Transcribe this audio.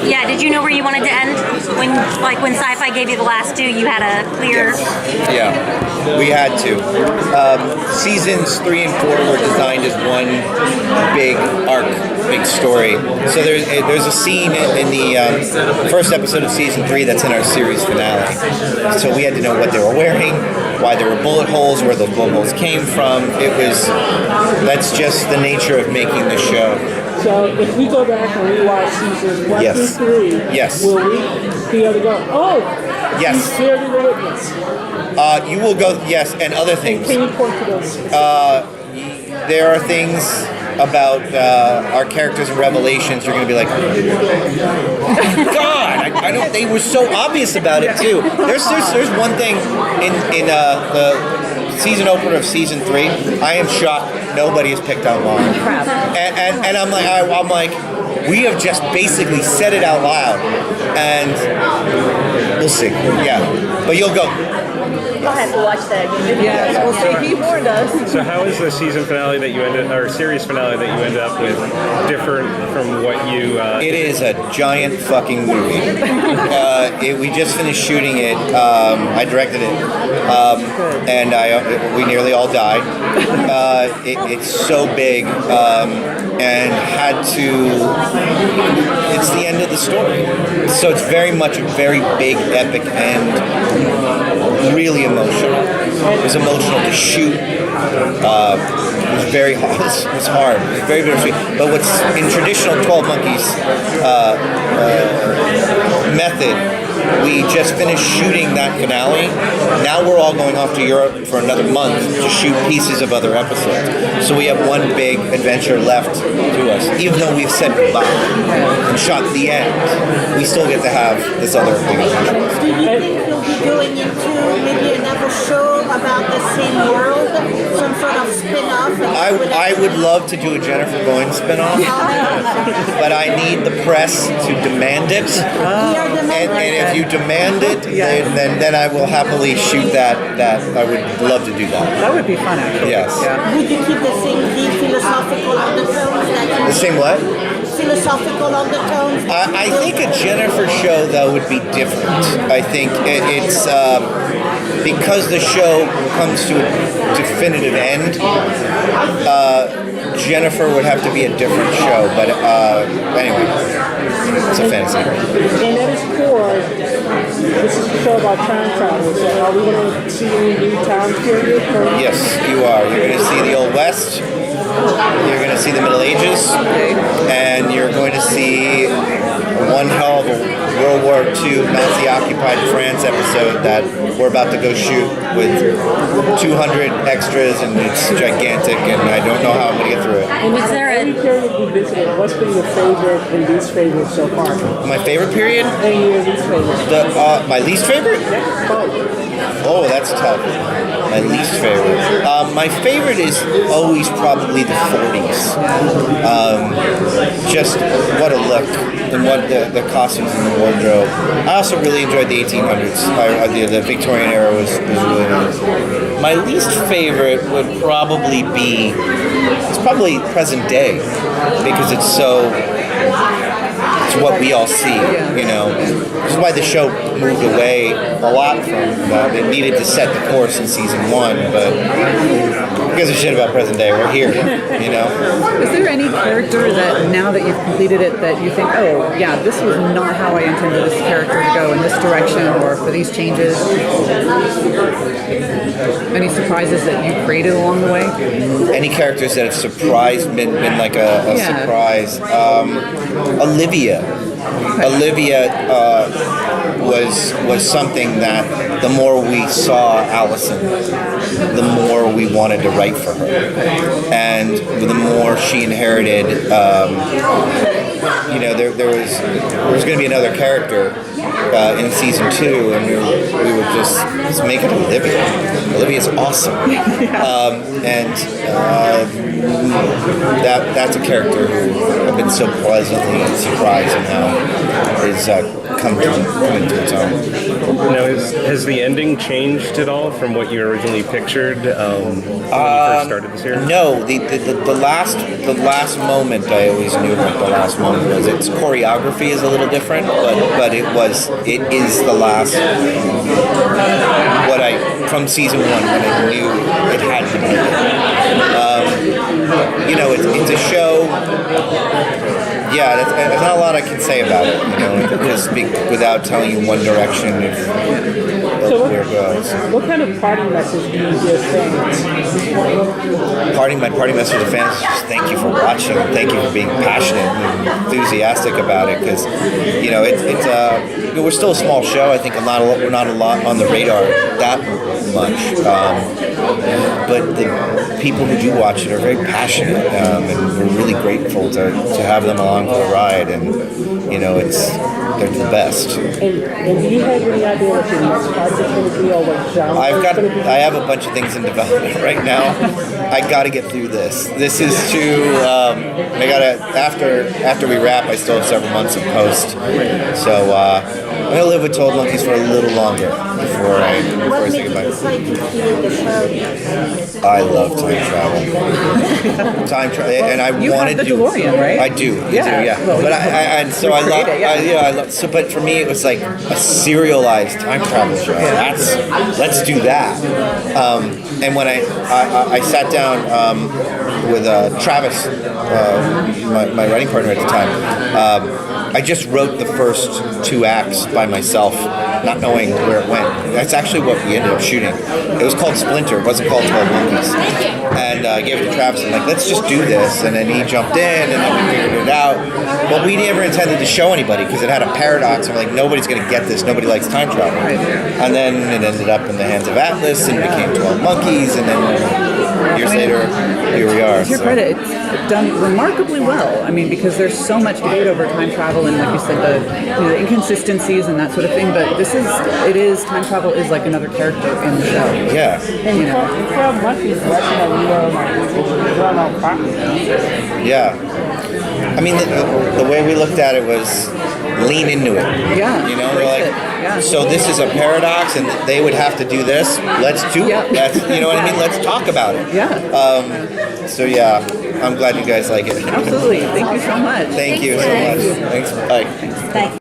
Yeah, did you know where you wanted to end? When Sci-Fi gave you the last two, you had a clear... Yeah, we had to. Seasons 3 and 4 were designed as one big arc, big story. So there's a scene in the first episode of season 3 that's in our series finale. So we had to know what they were wearing, why there were bullet holes, where those bullet holes came from. That's just the nature of making the show. So if we go back and rewatch seasons 1 Yes. through 3, Yes. will we be able to go, oh, Yes. he's here to the witness? You will go, yes, and other things. Can you point to those? There are things about our characters and Revelations. You're going to be like, God, I don't. They were so obvious about it too. There's one thing in the season opener of season 3. I am shocked nobody has picked out Mom. And I'm like, we have just basically said it out loud, and we'll see. Yeah, but you'll go. I'll have to watch that. Yeah, we'll see. He warned us. So how is the season finale that you ended, or series finale that you end up with, different from what you? It is a giant fucking movie. We just finished shooting it. I directed it, and we nearly all died. It's so big, and had to. It's the end of the story, so it's very much a very big, epic end. Really emotional. It was emotional to shoot. It was very hard. It was hard. It was very bittersweet. But what's in traditional 12 Monkeys method, we just finished shooting that finale. Now we're all going off to Europe for another month to shoot pieces of other episodes. So we have one big adventure left to us. Even though we've said goodbye and shot the end, we still get to have this other big adventure. Do you think you'll be going into maybe another show about the same world? Some sort of spin-off? I would love to do a Jennifer Boyne spin-off, but I need the press to demand it. And if you demand it, then I will happily shoot that. I would love to do that. That would be fun, actually. Yes. Yeah. Would you keep the same deep philosophical undertones? The same what? Philosophical undertones? I think a Jennifer show, though, would be different. I think it's because the show comes to a definitive end, Jennifer would have to be a different show. But anyway, it's a fantasy. And at its core, this is a show about time travel. So are we going to see any new time period? Yes, you are. You're going to see the Old West. You're going to see the Middle Ages, and you're going to see one hell of a World War II Nazi-occupied France episode that we're about to go shoot with 200 extras, and it's gigantic, and I don't know how I'm going to get through it. And is there any period you visited? What's been your favorite and least favorite so far? My favorite period? And your least favorite? My least favorite? Oh, that's tough. My least favorite. My favorite is always probably the 40s. Just what a look, and what the costumes and the wardrobe. I also really enjoyed the 1800s. The Victorian era was really nice. My least favorite would probably be, it's probably present day, because it's what we all see, you know. Which is why the show moved away a lot from that. It needed to set the course in season 1, but who gives a shit about present day? We're here, you know. Is there any character that, now that you've completed it, that you think, oh, yeah, this was not how I intended this character to go in this direction, or for these changes? Any surprises that you created along the way? Any characters that have surprised, been like a surprise? Olivia. Olivia was something that the more we saw Allison, the more we wanted to write for her, and the more she inherited. There was going to be another character in season 2, and we were just make it Olivia. Olivia's awesome, that's a character who I've been so pleasantly surprised in how it's come into its own. Now, has the ending changed at all from what you originally pictured when you first started the series? No, the last moment I always knew what the last moment was. Its choreography is a little different, but it is the last what I from season 1 when I knew it had to be. It's a show. Yeah, there's not a lot I can say about it. Just without telling you one direction of where it goes. What kind of party message do you give fans? My party message to fans is just thank you for watching. Thank you for being passionate and enthusiastic about it. Because we're still a small show. I think we're not a lot on the radar that much. But the people who do watch it are very passionate, and we're really grateful to have them along for the ride. And they're the best. And do you have any idea what your next project is going to be, or what genre? I have a bunch of things in development right now. I got to get through this. This is too. I gotta after we wrap. I still have several months of post, so I'm gonna live with 12 Monkeys for a little longer before I What say made you goodbye. decide to do the show? I love time travel. Time travel, and I You wanted have the to. DeLorean, right? I do. Yeah. Well, but I love. recreate it, I love. So, but for me, it was like a serialized time travel show. Let's do that. And when I sat down with Travis, my writing partner at the time. I just wrote the first 2 acts by myself, not knowing where it went. That's actually what we ended up shooting. It was called Splinter. It wasn't called 12 Monkeys. And I gave it to Travis. I'm like, let's just do this. And then he jumped in, and then we figured it out. But we never intended to show anybody because it had a paradox. I'm like, nobody's going to get this. Nobody likes time travel. And then it ended up in the hands of Atlas and became 12 Monkeys. And then years later, here we are. To your credit, it's done remarkably well. I mean, because there's so much debate over time travel and, like you said, the inconsistencies and that sort of thing. But time travel is like another character in the show. Yeah. And 12 Monkeys, well-known property. Yeah. I mean, the way we looked at it was lean into it. Yeah. We're like, Yeah. so this is a paradox, and they would have to do this. Let's do Yeah. it. That's, you know what I mean? Let's talk about it. Yeah. So yeah, I'm glad you guys like it. Absolutely. Thank you so much. Thank you so much. Thanks. Bye. Thanks.